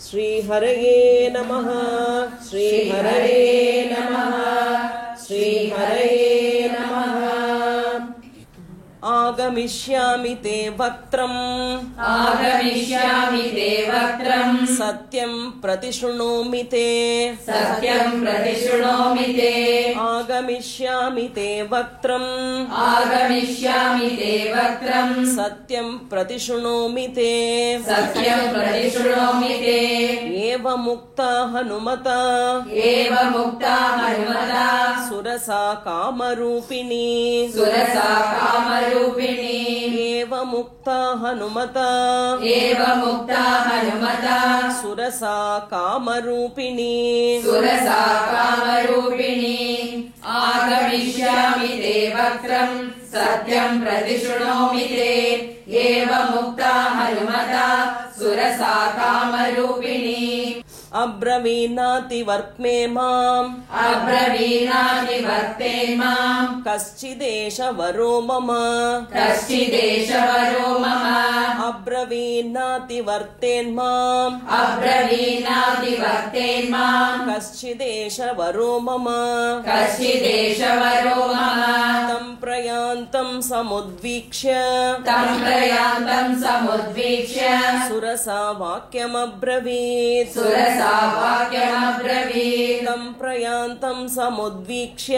श्रीहरये नमः श्रीहरये नमः श्रीहरये नमः। आगमिष्यामि ते वक्त्रम् आगमिष्यामि ते वक्त्रम् सत्यं प्रतिशृणोमि ते सत्यं प्रतिशृणोमि ते आगमिष्यामि ते वक्त्रम् आगमिष्यामि ते वक्त्रम् सत्यं प्रतिशृणोमि ते सत्यं प्रतिशृणोमि ते एवमुक्ता हनुमता एवमुक्ता हनुमता सुरसा कामरूपिणी सुरसा कामरूपिणी एवमुक्ता हनुमता एवमुक्ता हनुमता सुरसा कामरूपिणी सुरसा कामरूपिणी आगमिष्यामि ते वक्त्रम् सत्यं प्रतिशृणोमि ते एवमुक्ता हनुमता सुरसा कामरूपिणी अब्रवीनातिवर्त्मे माम् अब्रवीनातिवर्ते माम् कश्चिदेशवरो मम कश्चिदेशवरो मम अब्रवीनातिवर्तेन्माम् अब्रवीनातिवर्तेन्माम् कश्चिदेशवरो मम कश्चिदेशवरो मम तं प्रयान्तं समुद्वीक्ष्य तं प्रयान्तं समुद्वीक्ष्य सुरसा वाक्यमब्रवीत् सुरसा वाक्यमब्रवीत् तं प्रयान्तं समुद्वीक्ष्य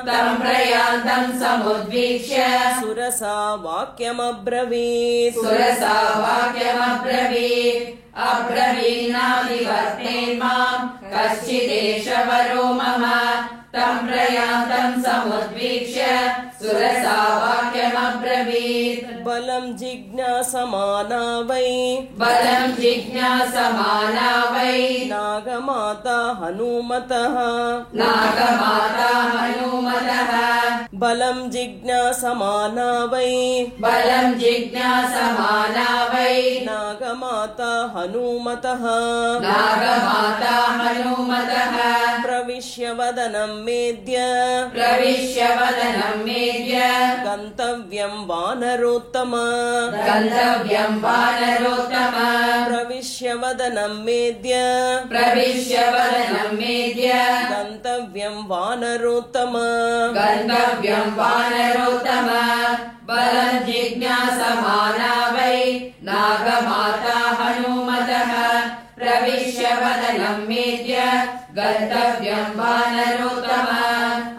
तं प्रयान्तं समुद्वीक्ष्य सुरसा वाक्यमब्रवीत् सुरसा वाक्यमब्रवीत् अब्रवीनातिवर्तेन्माम् कश्चिदेशवरो मम तं प्रयान्तं समुद्वीक्ष्य सुरसा वाक्यमब्रवीत् बलं जिज्ञासमाना वै बलं जिज्ञासमाना वै नागमाता हनुमतः नागमाता हनुमतः बलं जिज्ञासमाना वै बलं जिज्ञासमाना वै नागमाता हनुमतः नागमाता हनुमतः प्रविश्य वदनं मेद्य प्रविश्य वदनं मेद्य गन्तव्यं वानरोत्तम गन्तव्यं वानरोत्तम प्रविश्य वदनं मेद्य प्रविश्य वदनं मेद्य गन्तव्यं वानरोत्तम गन्तव्यं वानरोत्तम बलं जिज्ञासमाना वै नागमाता हनुमतः प्रविश्य वदनं मेद्य गन्तव्यं वानरोत्तम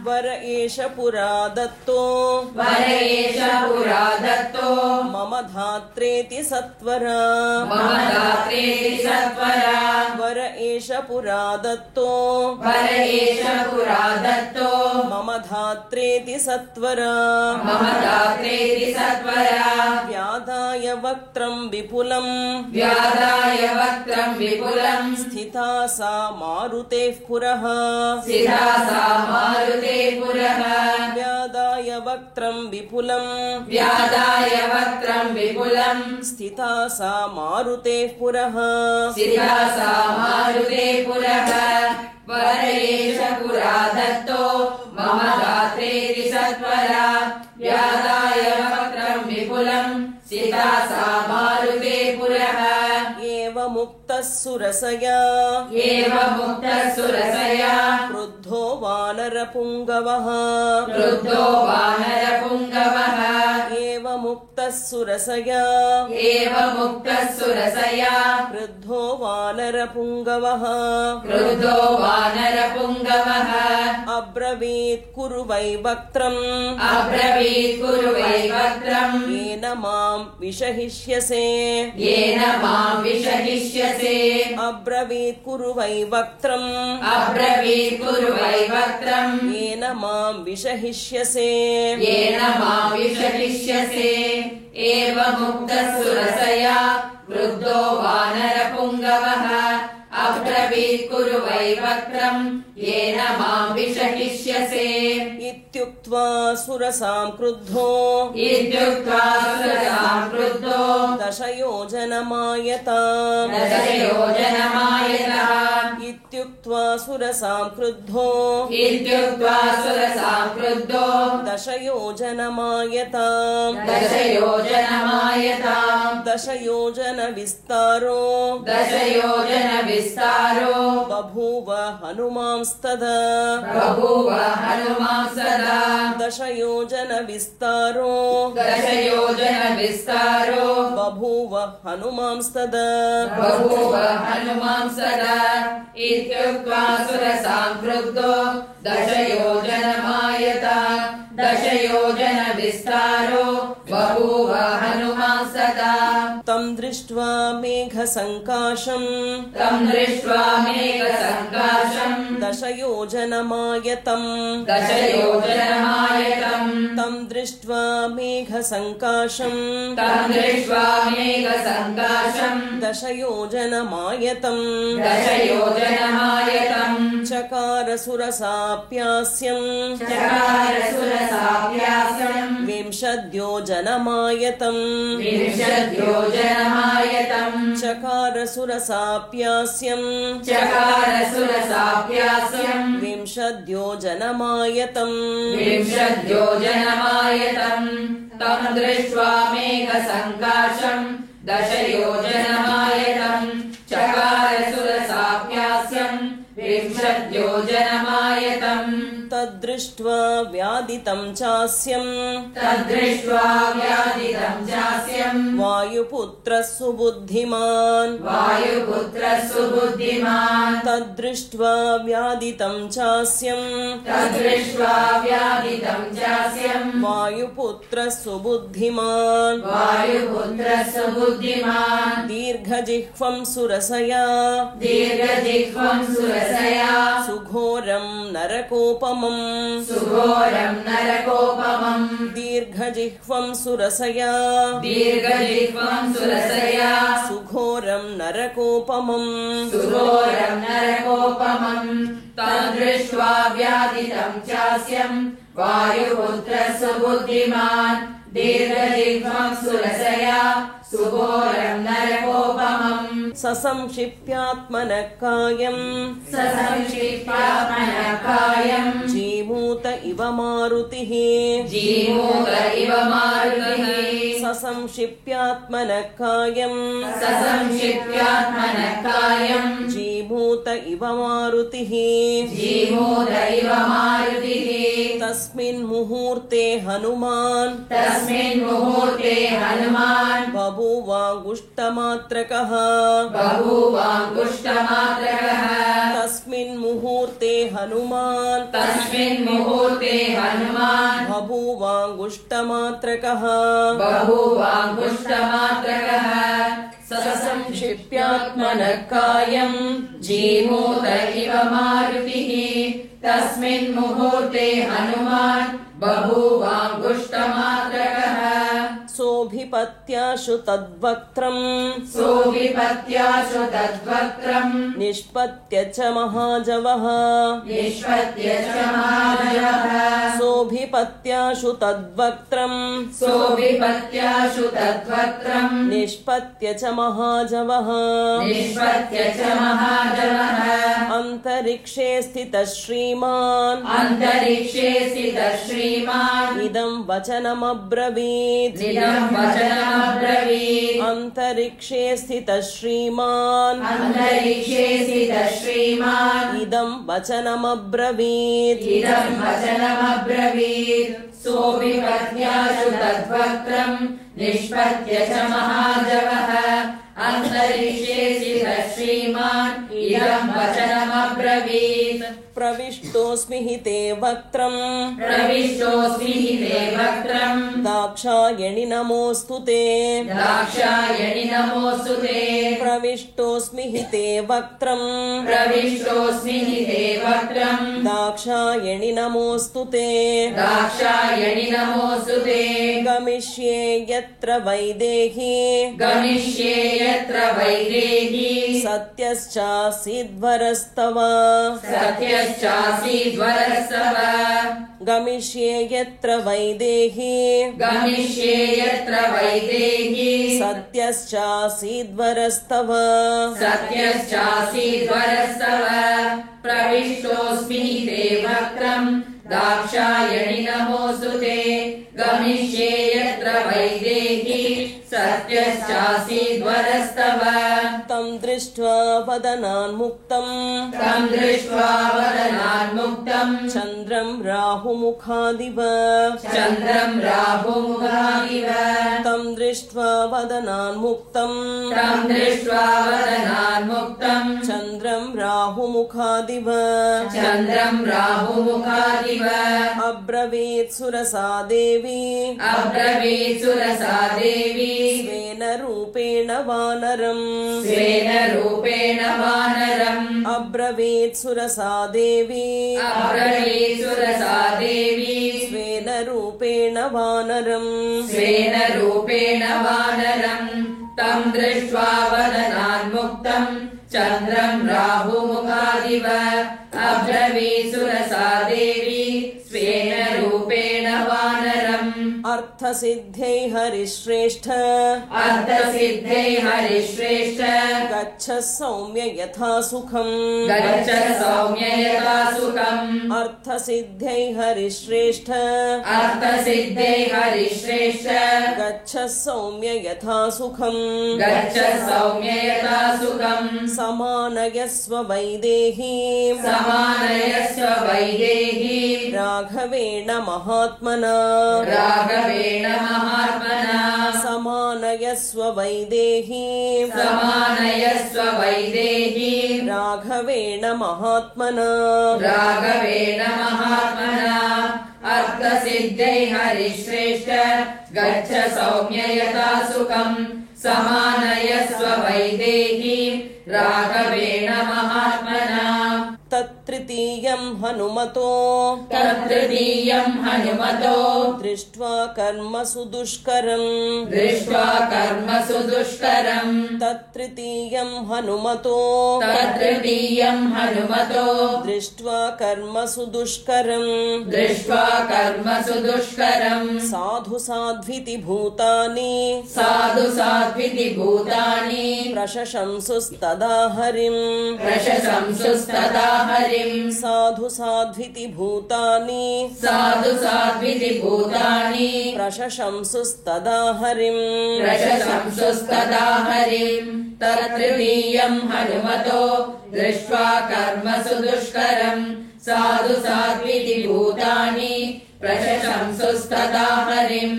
वर एष पुरा दत्तो वर एष पुरा दत्तो मम धात्रेति सत्वरा मम दात्रेति सत्वरा वर एष पुरा दत्तो वर एष पुरा दत्तो मम धात्रेति सत्वरा मम दात्रेति सत्वरा व्याधाय वक्त्रं विपुलं व्याधाय वक्त्रं विपुलं स्थिता सा मारुतेः पुरः स्थिता सा मारुते पुरः व्याधाय वक्त्रं विपुलं व्याधाय वक्त्रं विपुलं स्थिता सा मारुतेः पुरः स्थिता सा मारुते पुरः वर एष पुरा दत्तो मम दात्रेति सत्वरा व्याधाय वक्त्रं विपुलं स्थिता सा मारुते पुरः एवमुक्तः सुरसया एवमुक्तः सुरसया क्रुद्धो वानरपुङ्गवः क्रुद्धो वानरपुङ्गवः एवमुक्तः सुरसया एवमुक्तः सुरसया क्रुद्धो वानरपुङ्गवः क्रुद्धो वानरपुङ्गवः अब्रवीत् कुरु वै वक्त्रम् अब्रवीत् कुरु वै वक्त्रम् येन मां विषहिष्यसे येन मां विषहिष्यसे अब्रवीत् कुरु वै वक्त्रम् अब्रवीत् कुरु वै वक्त्रम् येन मां विषहिष्यसे येन मां विषहिष्यसे एवमुक्तः सुरसया क्रुद्धो वानरपुङ्गवः अब्रवीत् कुरु वै वक्त्रम् येन मां विषहिष्यसे इत्युक्त्वा सुरसां क्रुद्धो इत्युक्त्वा सुरसां क्रुद्धो दशयोजनमायताम् दशयोजनमायतः इत्युक्त्वा सुरसां क्रुद्धो इत्युक्त्वा सुरसां क्रुद्धो दशयोजनमायताम् दशयोजनमायताम् दशयोजनविस्तारो दशयोजनविस्तारो बभूव हनुमांस्तदा बभूव हनुमांस्तदा दशयोजनविस्तारो दशयोजनविस्तारो बभूव हनुमांस्तदा बभूव हनुमांस्तदा इत्युक्त्वा सुरसां क्रुद्धो दशयोजनमायताम् दशयोजनविस्तारो बभूव हनुमांस्तदा तं दृष्ट्वा मेघसङ्काशम् तं दृष्ट्वा मेघसङ्काशम् दशयोजनमायतम् दशयोजनमायतम् तं दृष्ट्वा मेघसङ्काशम् तं दृष्ट्वा मेघसङ्काशम् दशयोजनमायतम् दशयोजनमायतम् चकार सुरसाप्यास्यम् चकार सुरसाप्यास्यम् विंशद्योजनमायतम् विंशद्योजनमायतम् चकार सुरसाप्यास्यम् चकार सुरसाप्यास्यम् विंशद्योजनमायतम् विंशद्योजनमायतम् तं दृष्ट्वा मेघसङ्काशम् दशयोजनमायतम् चकार सुरसाप्यास्यम् विंशद्योजनमायतम् तद्दृष्ट्वा व्यादितं चास्यम् तद्दृष्ट्वा व्यादितं चास्यम् वायुपुत्रः सुबुद्धिमान् वायुपुत्रः सुबुद्धिमान् तद्दृष्ट्वा व्यादितं चास्यम् तद्दृष्ट्वा व्यादितं चास्यम् वायुपुत्रः सुबुद्धिमान् वायुपुत्रः सुबुद्धिमान् दीर्घजिह्वं सुरसया दीर्घजिह्वं सुरसया सुघोरं नरकोपमम् सुघोरं नरकोपमम् दीर्घजिह्वं सुरसया दीर्घजिह्वं सुरसया सुघोरं नरकोपमम् सुघोरं नरकोपमम् तं दृष्ट्वा व्यादितं चास्यम् वायुपुत्रः सुबुद्धिमान् दीर्घजिह्वं सुरसया सुघोरं नरकोपमम् ससंक्षिप्यात्मनः कायम् ससंक्षिप्यात्मनः कायम् जीमूत इव मारुतिः जीमूत इव मारुतिः ससंक्षिप्यात्मनः कायम् ससंक्षिप्यात्मनः कायम् जीमूत इव मारुतिः जीमूत इव मारुतिः तस्मिन् मुहूर्ते हनुमान् तस्मिन् मुहूर्ते हनुमान् बभूवाङ्गुष्ठमात्रकः बभूवाङ्गुष्ठमात्रकः तस्मिन् मुहूर्ते हनुमान् तस्मिन् मुहूर्ते हनुमान् बभूवाङ्गुष्ठमात्रकः बभूवाङ्गुष्ठमात्रकः ससंक्षिप्यात्मनः कायम् जीमूत इव मारुतिः तस्मिन् मुहूर्ते हनुमान् बभूवाङ्गुष्ठमात्रकः सोऽभिपत्याशु तद्वक्त्रम् सोऽभिपत्याशु तद्वक्त्रम् निष्पत्य च महाजवः निष्पत्य च महाजवः सोऽभिपत्याशु तद्वक्त्रम् सोऽभिपत्याशु तद्वक्त्रम् निष्पत्य च महाजवः निष्पत्य च महाजवः अन्तरिक्षे स्थितः श्रीमान् अन्तरिक्षे स्थितः श्रीमान् इदं वचनमब्रवीत् इदं वचनमब्रवीत् अन्तरिक्षे स्थितः श्रीमान् अन्तरिक्षे स्थितः श्रीमान् इदं वचनमब्रवीत् इदं वचनमब्रवीत् सोऽभिपत्याशु तद्वक्त्रम् निष्पत्य च महाजवः अन्तरिक्षे स्थितः श्रीमान् इदं वचनमब्रवीत् प्रविष्टोऽस्मि हि ते वक्त्रम् प्रविष्टोऽस्मि हि ते वक्त्रम् दाक्षायणि नमोऽस्तु ते दाक्षायणि नमोऽस्तु ते प्रविष्टोऽस्मि हि ते वक्त्रम् प्रविष्टोऽस्मि हि ते वक्त्रम् दाक्षायणि नमोऽस्तु ते दाक्षायणि नमोऽस्तु ते गमिष्ये यत्र वैदेही गमिष्ये यत्र वैदेही सत्यश्चासीद्वरस्तव सत्यश्चासीद्वरस्तव गमिष्ये यत्र वैदेही गमिष्ये यत्र वैदेही सत्यश्चासीद्वरस्तव सत्यश्चासीद्वरस्तव प्रविष्टोऽस्मि ते वक्त्रम् दाक्षायणि नमोऽस्तु ते गमिष्ये यत्र वैदेही सत्यश्चासीद्वरस्तव तं दृष्ट्वा वदनान्मुक्तम् तं दृष्ट्वा वदनान्मुक्तम् चन्द्रं राहुमुखादिव चन्द्रम् राहुमुखादिव तं दृष्ट्वा वदनान्मुक्तम् तं दृष्ट्वा वदनान्मुक्तम् चन्द्रं राहुमुखादिव चन्द्रम् राहुमुखादिव अब्रवीत् सुरसा देवी अब्रवीत् सुरसा देवी स्वेन रूपेण वानरम् स्वेन रूपेण वानरम् अब्रवीत् सुरसा देवी अब्रवीत् सुरसा देवी स्वेन रूपेण वानरम् स्वेन रूपेण वानरम् तं दृष्ट्वा वदनान्मुक्तम् चन्द्रम् राहुमुखादिव अब्रवीत् सुरसा देवी स्वेन रूपेण वानरम् अर्थसिद्ध्यै हरिश्रेष्ठ अर्थसिद्धे हरिश्रेष्ठ गच्छ सौम्य यथा सुखम् गच्छ सौम्य यथा सुखम् अर्थसिद्ध्यै हरिश्रेष्ठ अर्थसिद्धे हरिश्रेष्ठ गच्छ सौम्य यथा सुखम् गच्छ सौम्य यथा सुखम् समानयस्व वैदेहीं समानयस्व वैदेही राघवेण महात्मना राघवेण महात्मना समानयस्व वैदेहीं समानयस्व वैदेही राघवेण महात्मना राघवेण महात्मना अर्थसिद्धे हरिश्रेष्ठ गच्छ सौम्य यथा सुखम् समानयस्व वैदेही राघवेण महात्मना तत्तृतीयं हनुमतो तत्तृतीयम् हनुमतो दृष्ट्वा कर्मसु दुष्करम् दृष्ट्वा कर्मसु दुष्करम् तत्तृतीयं हनुमतो तत्तृतीयम् हनुमतो दृष्ट्वा कर्मसु दुष्करम् दृष्ट्वा कर्मसु दुष्करम् साधु साध्विति भूतानि साधु साध्विति भूतानि प्रशशंसुस्तदा हरिम् प्रशशंसुस्तदा हरिम् साधु साध्विति भूतानि साधु साध्विति भूतानि प्रशशंसुस्तदा हरिम् प्रशशंसुस्तदा हरिम् तत्तृतीयम् हनुमतो दृष्ट्वा कर्मसु दुष्करम् साधु साध्विति भूतानि प्रशशंसुस्तदा हरिम्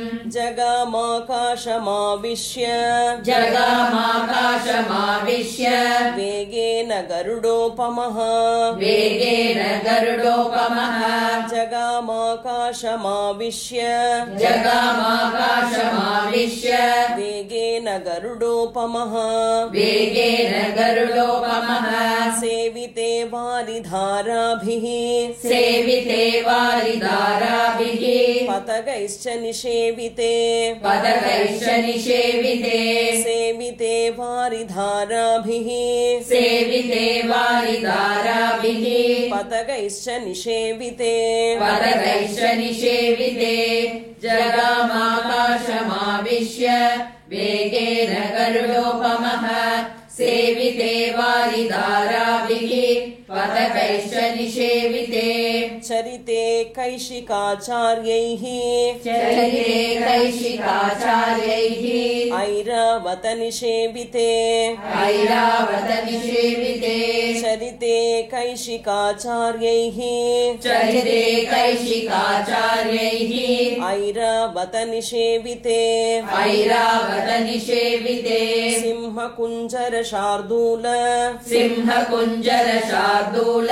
जगामाकाशमाविश्य जगामाकाशमाविश्य वेगेन गरुडोपमः वेगेन गरुडोपमः जगामाकाशमाविश्य जगामाकाशमाविश्य वेगेन गरुडोपमः वेगेन गरुडोपमः सेविते वारिधाराभिः सेविते वारिधाराभिः पतगैश्च निषेविते पदकैश्च निषेविते सेविते वारिधाराभिः सेविते वारिधाराभिः पतगैश्च निषेविते पदकैश्च निषेविते जगामाकाशमाविश्य वेगेन गरुडोपमः सेविते वारिधाराभिः पदकैश्च निषेविते चरिते कैशिकाचार्यैः चरिते कैशिकाचार्यैः ऐरावत निषेविते ऐरावत निषेविते चरिते कैशिकाचार्यैः चरिते कैशिकाचार्यैः ऐरावत निषेविते ऐरावत निषेविते सिंहकुञ्जर शार्दूल सिंहकुञ्जर शार्दूल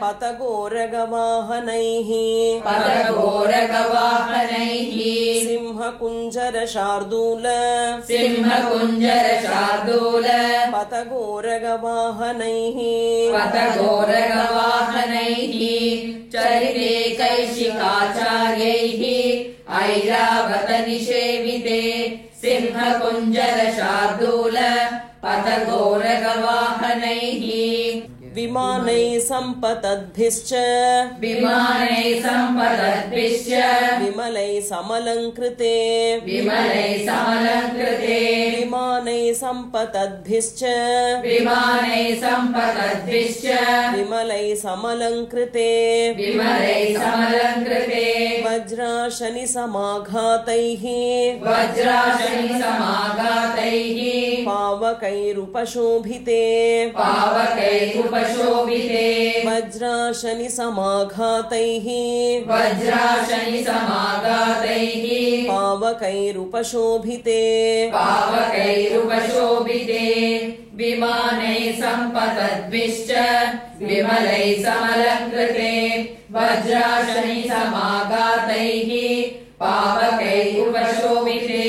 पतगोरगवाहनैः पतघोरगवाहनैः सिंहकुञ्जर शार्दूल सिंहकुञ्जर शार्दूल पतगोरगवाहनैः पतघोरगवाहनैः चरिते कैशिकाचार्यैः ऐरावत निषेविते सिंहकुञ्जर शार्दूल पतघोरगवाहनैः विमानैः सम्पतद्भिश्च विमानैः सम्पदद्भिश्च विमलैः समलङ्कृते विमलैः समलङ्कृते विमानैः सम्पतद्भिश्च विमानैः सम्पदद्भिश्च विमलैः समलङ्कृते विमलैः समलङ्कृते वज्राशनि समाघातैः वज्राशनि समाघातैः पावकैरुपशोभिते पावकैरुपशोभिते वज्राशनि समाघातैः वज्राशनि समाघातैः पावकैरुपशोभिते पावकैरुपशोभिते विमानैः सम्पतद्भिश्च विमलैः समलङ्कृते वज्राशनि समाघातैः पावकैरुपशोभिते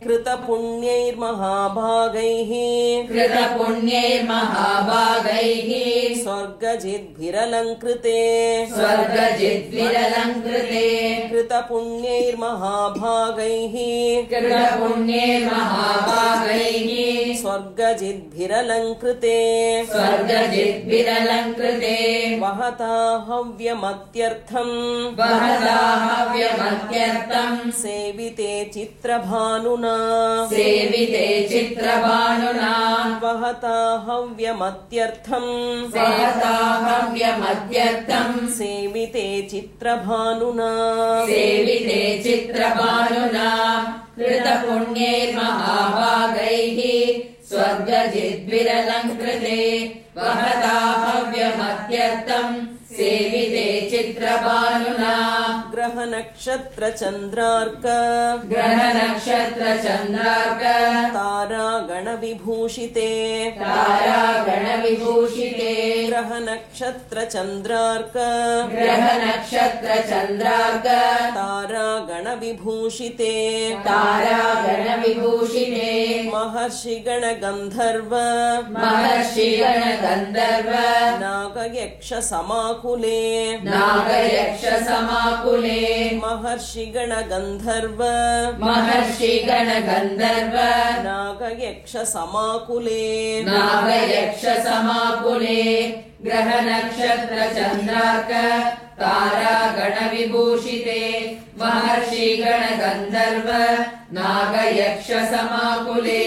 कृतपुण्यैर्महाभागैः कृतपुण्यैर्महाभागैः स्वर्गजिद्भिरलङ्कृते स्वर्गजिद्विरलङ्कृते कृतपुण्यैर्महाभागैः कृतपुण्यैर्महाभागैः स्वर्गजिद्भिरलङ्कृते स्वर्गजिद्विरलङ्कृते वहता हव्यमत्यर्थम् वहता हव्यमत्यर्थम् सेविते चित्रभानुना सेविते चित्रभानुना वहता हव्यमत्यर्थम् वहता हव्यमत्यर्थम् सेविते चित्रभानुना सेविते चित्रभानुना कृतपुण्यैर्महाभागैः स्वर्गजिद्विरलङ्कृते वहता हव्यमत्यर्थम् सेविते चित्रभानुना ग्रहनक्षत्रचन्द्रार्क ग्रहनक्षत्रचन्द्रार्क तारागणविभूषिते तारागणविभूषिते ग्रहनक्षत्रचन्द्रार्क ग्रहनक्षत्रचन्द्रार्क तारागणविभूषिते तारागणविभूषिते महर्षिगणगन्धर्व महर्षिगणगन्धर्व नागयक्षसमाकुले नागयक्षसमाकुले महर्षिगणगन्धर्व महर्षिगणगन्धर्व नागयक्षसमाकुले नागयक्षसमाकुले ग्रहनक्षत्रचन्द्रार्क तारागणविभूषिते महर्षिगणगन्धर्व नागयक्षसमाकुले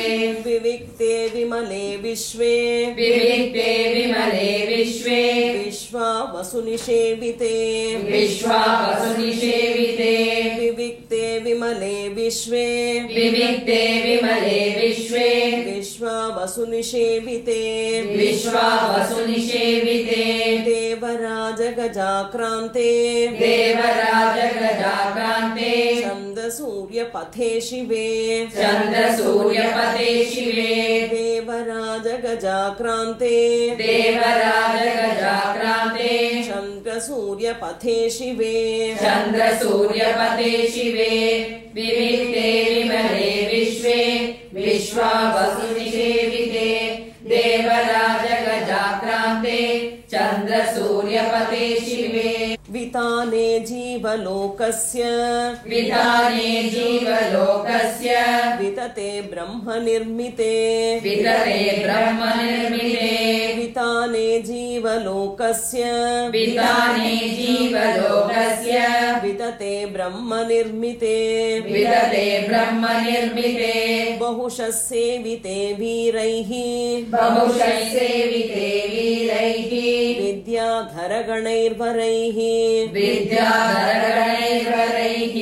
विविक्ते विमले विश्वे विविक्ते विमले विश्वे विश्वावसुनिषेविते विश्वावसुनिषेविते विविक्ते विमले विश्वे विविक्ते विमले विश्वे विश्वावसुनिषेविते विश्वावसुनिषेविते देवराजगजाक्रान्ते देवराजगजाक्रान्ते चन्द्रसूर्यपथे शिवे चन्द्रसूर्यपते शिवे देवराजगजाक्रान्ते देवराजगजाक्रान्ते चन्द्रसूर्यपथे शिवे चन्द्रसूर्यपते शिवे विविक्ते विमले विश्वे विश्वावसुनिषेविते देवराजगजाक्रान्ते चन्द्रसूर्यपते शिवे विताने जीवलोकस्य विधाने जीवलोकस्य वितते ब्रह्मनिर्मिते वितते ब्रह्मनिर्मिते विताने जीवलोकस्य विधाने जीवलोकस्य वितते ब्रह्मनिर्मिते वितते ब्रह्मनिर्मिते बहुशः सेविते वीरैः बहुशः सेविते वीरैः विद्याधरगणैर्वरैः विद्याधरगणैर्वरैः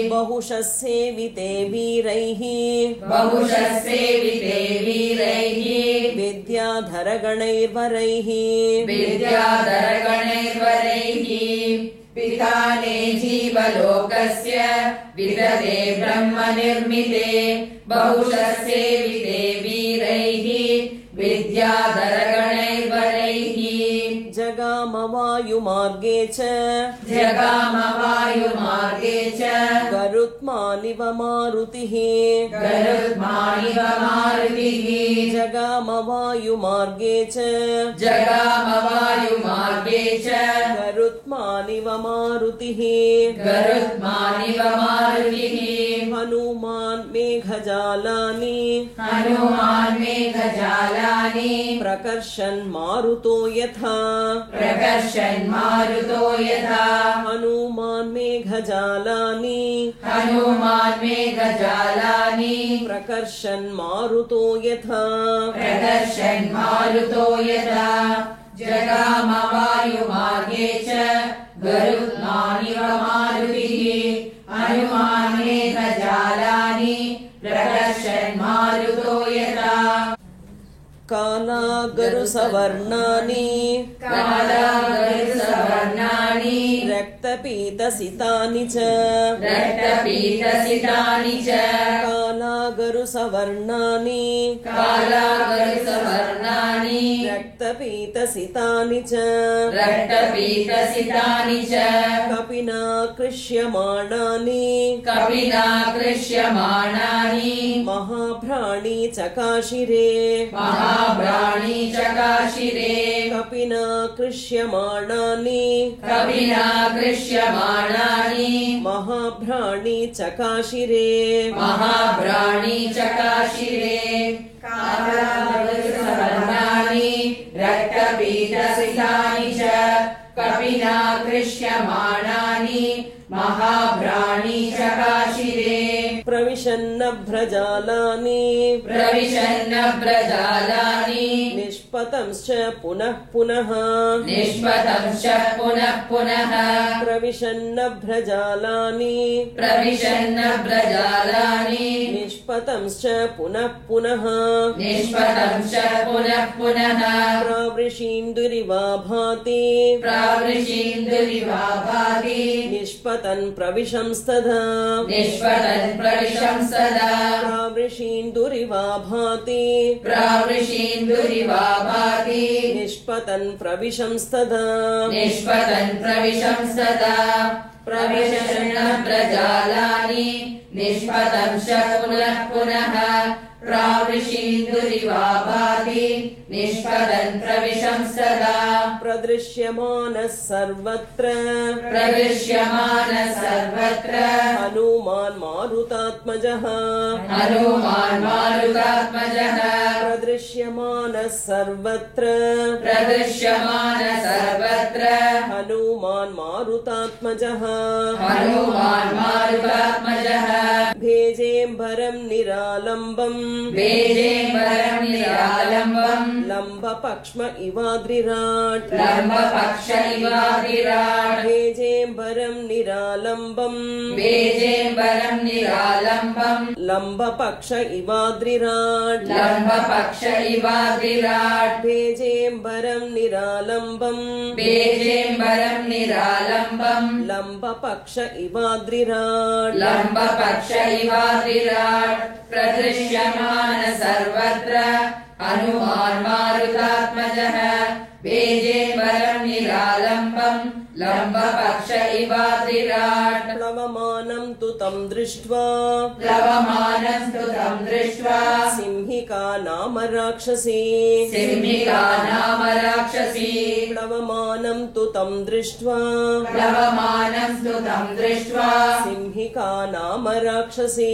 बहुशः सेविते वीरैः बहुशः सेविते वीरैः विद्याधरगणैर्वरैः विद्याधरगणैर्वरैः विधाने जीवलोकस्य विदते ब्रह्मनिर्मिते बहुशः सेविते वीरैः विद्याधरगणैर्वरैः जगामवायुमार्गे च जगामवायुमार्गे च गरुत्मानिव मारुतिः गरुत्मानिव मारुतिः जगामवायुमार्गे च जगामवायुमार्गे च गरुत्मानिव मारुतिः गरुत्मानिव मारुतिः हनुमान् मेघ मेघजालानि हनुमान् मेघजालानि प्रकर्षन् मारुतो यथा प्रकर्षन् मारुतो यथा हनुमान् मेघजालानि हनुमान् मेघजालानि प्रकर्षन् मारुतो यथा प्रकर्षन् मारुतो यथा जगाम वायुमार्गे च गरुत्मानिव मारुतिः हनुमान् मेघजालानि प्रकर्षन् मारुतो यथा कालागरुसवर्णानि कालागरुसवर्णानि रक्तपीतसितानि च रक्तपीतसितानि च कालागरुसवर्णानि कालागरुसवर्णानि रक्तपीतसितानि च रक्तपीतसितानि च कपिना कृष्यमाणानि कपिना कृष्यमाणानि महाभ्राणी चकाशिरे महाभ्राणी चकाशिरे कपिना कृष्यमाणानि कपिना कृष्यमाणानि महाभ्राणी चकाशिरे महाभ्राणी चकाशिरे कालागरुसवर्णानि रक्तपीतसितानि च कपिना कृष्यमाणानि महाभ्राणी चकाशिरे प्रविशन्नभ्रजालानि प्रविशन्नभ्रजालानि निष्पतंश्च पुनः पुनः निष्पतंश्च पुनः पुनः प्रविशन्नभ्रजालानि प्रविशन्नभ्रजालानि निष्पतंश्च पुनः पुनः निष्पतंश्च पुनः पुनः प्रावृषीन्दुरिवा भाति प्रावृषीन्दुरिवा भाति निष्पतन् प्रविशंस्तदा निष्पतन् प्रविशंसदा प्रावृषीन्दुरिवा भाति प्रावृषीन्दुरिवा भाति निष्पतन् प्रविशंस्तदा निष्पतन् प्रविशंसदा प्रविशन्नभ्रजालानि निष्पतंश्च पुनः पुनः प्रावृषीन्दुरिवा भाति निष्पतन् प्रविशंसदा प्रदृश्यमानः सर्वत्र प्रदृश्यमानः सर्वत्र हनुमान् मारुतात्मजः हनुमान् मारुतात्मजः प्रदृश्यमानः सर्वत्र प्रदृश्यमानः सर्वत्र हनुमान् मारुतात्मजः हनुमान् मारुतात्मजः भेजेम्बरं निरालम्बम् वेजेम्बरं निरालम्बम् लम्बपक्ष्म इवाद्रिराट् लम्बपक्ष इवादिराट् भेजेम्बरं निरालम्बम् वेजेम्बरं निरालम्बम् लम्बपक्ष इवाद्रिराट् लम्बपक्ष इवादिराट् भेजेम्बरं निरालम्बम् वेजेम्बरं निरालम्बम् लम्बपक्ष इवाद्रिराट् लम्बपक्ष इवादिराट् प्रदृश्यमान सर्वत्र हनुमान् मारुतात्मजः वेजेम्बरं निरालम्बम् लम्बपक्ष इवादिराट् प्लवमानं तु तं दृष्ट्वा प्लवमानं तु तं दृष्ट्वा सिंहिका नाम राक्षसी सिंहिका नाम राक्षसी प्लवमानं तु तं दृष्ट्वा प्लवमानं तु तं दृष्ट्वा सिंहिका नाम राक्षसी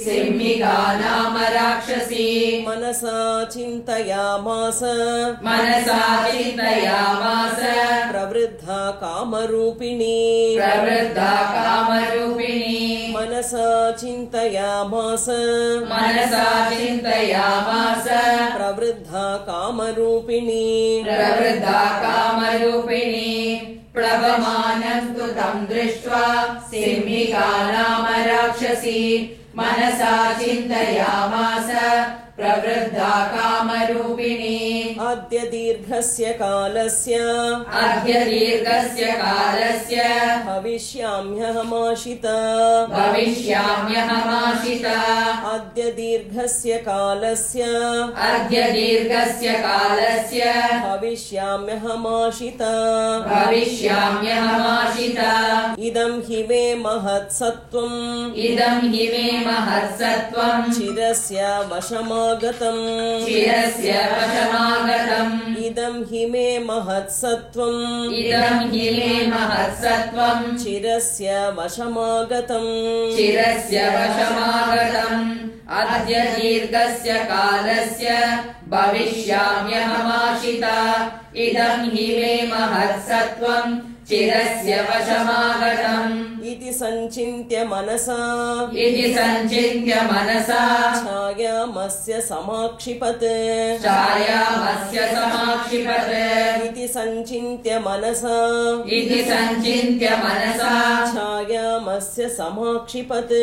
सिंहिका नाम राक्षसी मनसा चिन्तयामास मनसा चिन्तयामास प्रवृद्धा कामरूपिणी प्रवृद्धा कामरूपिणी मनसा चिन्तयामास मनसा चिन्तयामास प्रवृद्धा कामरूपिणी प्रवृद्धा कामरूपिणी प्लवमानं तु तं दृष्ट्वा सिंहिका नाम राक्षसी मनसा चिन्तयामास प्रवृद्धा कामरूपिणी अद्य दीर्घस्य कालस्य अद्य दीर्घस्य कालस्य भविष्याम्यहमाशिता भविष्याम्यहमाशिता अद्य दीर्घस्य कालस्य अद्य दीर्घस्य कालस्य भविष्याम्यहमाशिता भविष्याम्यहमाशिता इदं हि मे महत्सत्त्वम् इदं हि मे महत्सत्त्वम् चिरस्य वशमागतम् चिरस्य वशमागतम् इदं हि मे महत्सत्त्वम् इदं हि मे महत्सत्त्वम् चिरस्य वशमागतम् चिरस्य वशमागतम् अद्य दीर्घस्य कालस्य भविष्याम्यहमाशिता इदं हि मे महत्सत्त्वं चिरस्य वशमागतम् इति सञ्चिन्त्य मनसा छायामस्य समाक्षिपत् इति सञ्चिन्त्य मनसा छायामस्य समाक्षिपत्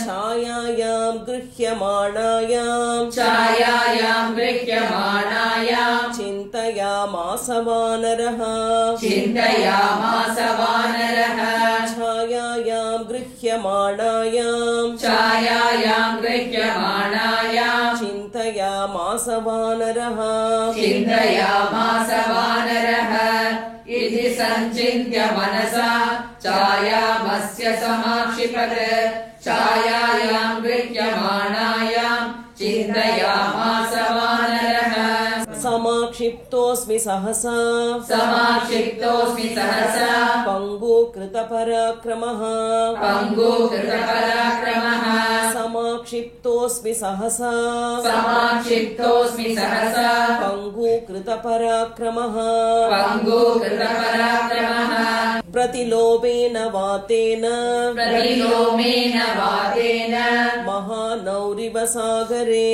छायायां गृह्यमाणायां चिन्तयामास वानरः छायायां गृह्यमाणायां चिन्तयामास वानरः इति सञ्चिन्त्य मनसा छायामस्य समाक्षिपत् छायायां गृह्यमाणायां चिन्तयामास वानरः समाक्षिप्तोऽस्मि सहसा पङ्गुकृतपराक्रमः समाक्षिप्तोऽस्मि सहसा पङ्गुकृतपराक्रमः प्रतिलोभेन वातेन महानौरिव सागरे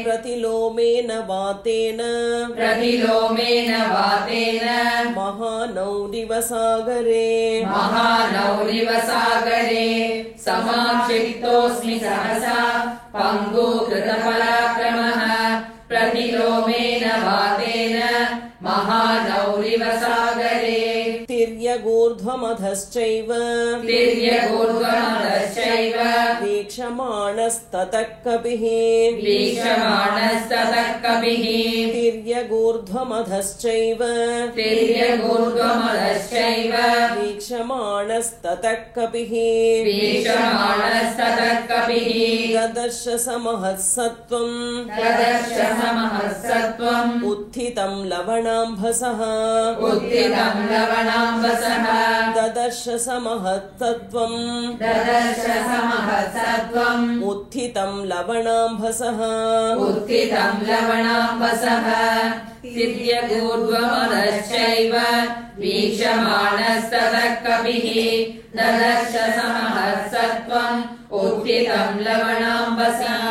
प्रतिलोमेन वातेन महानौरिव सागरे समाक्षिप्तोऽस्मि सहसा पङ्गुकृतपराक्रमः प्रतिलोमेन वातेन महानौरिव सागरे तिर्यगूर्ध्वमधश्चैव वीक्षमाणस्ततः कपिः तिर्यगूर्ध्वमधश्चैव वीक्षमाणस्ततः कपिः ददर्श समहत्सत्त्वम् उत्थितं लवणाम्भसः ददर्श समहत्सत्त्वम् उत्थितं लवणाम्भसः तिर्यगूर्ध्वमधश्चैव वीक्षमाणस्ततः कपिः ददर्श समहत्सत्त्वम् उत्थितं लवणाम्भसः